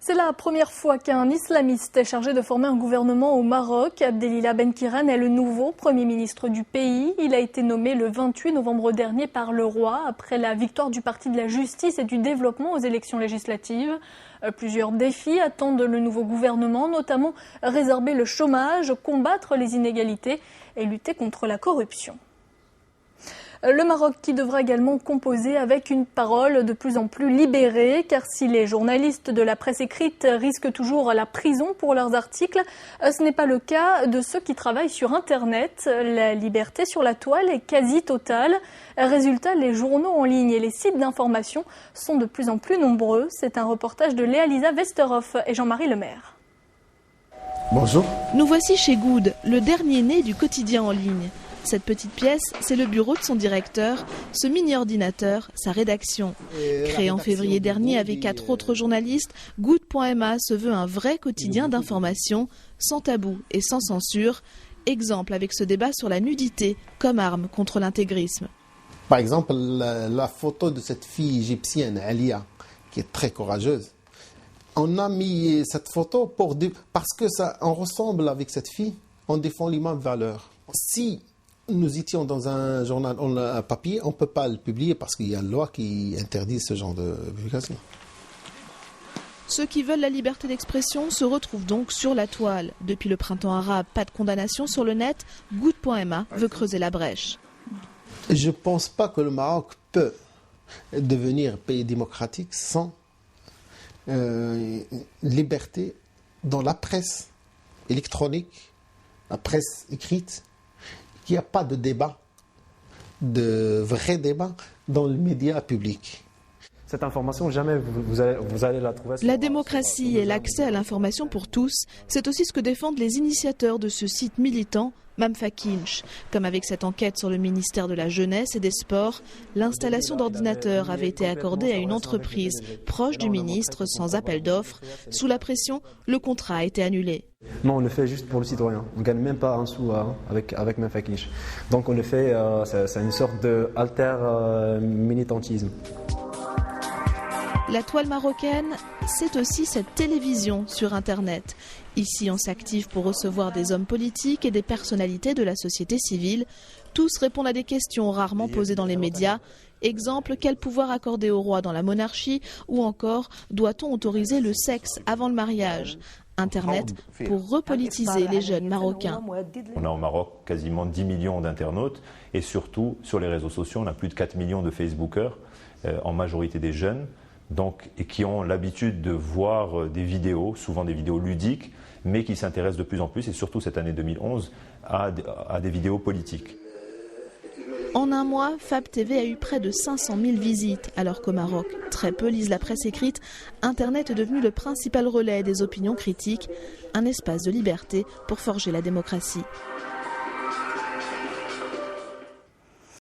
C'est la première fois qu'un islamiste est chargé de former un gouvernement au Maroc. Abdelila Benkiran est le nouveau Premier ministre du pays. Il a été nommé le 28 novembre dernier par le roi après la victoire du Parti de la Justice et du Développement aux élections législatives. Plusieurs défis attendent le nouveau gouvernement, notamment résorber le chômage, combattre les inégalités et lutter contre la corruption. Le Maroc qui devra également composer avec une parole de plus en plus libérée, car si les journalistes de la presse écrite risquent toujours la prison pour leurs articles, ce n'est pas le cas de ceux qui travaillent sur Internet. La liberté sur la toile est quasi totale. Résultat, les journaux en ligne et les sites d'information sont de plus en plus nombreux. C'est un reportage de Léa-Lisa Westerhoff et Jean-Marie Lemaire. Bonjour. Nous voici chez Good, le dernier né du quotidien en ligne. Cette petite pièce, c'est le bureau de son directeur, ce mini-ordinateur, sa rédaction. Créé en février dernier avec 4 autres journalistes, Good.ma se veut un vrai quotidien d'information, sans tabou et sans censure. Exemple avec ce débat sur la nudité comme arme contre l'intégrisme. Par exemple, la photo de cette fille égyptienne, Alia, qui est très courageuse. On a mis cette photo parce que on ressemble avec cette fille, on défend les mêmes valeurs. Si nous étions dans un journal en papier, on ne peut pas le publier parce qu'il y a une loi qui interdit ce genre de publication. Ceux qui veulent la liberté d'expression se retrouvent donc sur la toile. Depuis le printemps arabe, pas de condamnation sur le net, Good.ma veut creuser la brèche. Je ne pense pas que le Maroc peut devenir pays démocratique sans liberté dans la presse électronique, la presse écrite. Il n'y a pas de débat, de vrai débat dans le média public. Cette information, jamais vous allez la trouver. La démocratie et l'accès à l'information pour tous, c'est aussi ce que défendent les initiateurs de ce site militant, Mamfakinch. Comme avec cette enquête sur le ministère de la Jeunesse et des Sports, l'installation d'ordinateurs avait été accordée à une entreprise proche du ministre sans appel d'offres. Sous la pression, le contrat a été annulé. Non, on le fait juste pour le citoyen. On ne gagne même pas un sou avec Mamfakinch. Donc on le fait, c'est une sorte d'alter-militantisme. La toile marocaine, c'est aussi cette télévision sur Internet. Ici, on s'active pour recevoir des hommes politiques et des personnalités de la société civile. Tous répondent à des questions rarement posées dans les médias. Exemple, quel pouvoir accorder au roi dans la monarchie? Ou encore, doit-on autoriser le sexe avant le mariage? Internet pour repolitiser les jeunes marocains. On a au Maroc quasiment 10 millions d'internautes et surtout, sur les réseaux sociaux, on a plus de 4 millions de Facebookers, en majorité des jeunes. Donc, et qui ont l'habitude de voir des vidéos, souvent des vidéos ludiques, mais qui s'intéressent de plus en plus, et surtout cette année 2011, à des vidéos politiques. En un mois, Fab TV a eu près de 500 000 visites, alors qu'au Maroc, très peu lisent la presse écrite. Internet est devenu le principal relais des opinions critiques, un espace de liberté pour forger la démocratie.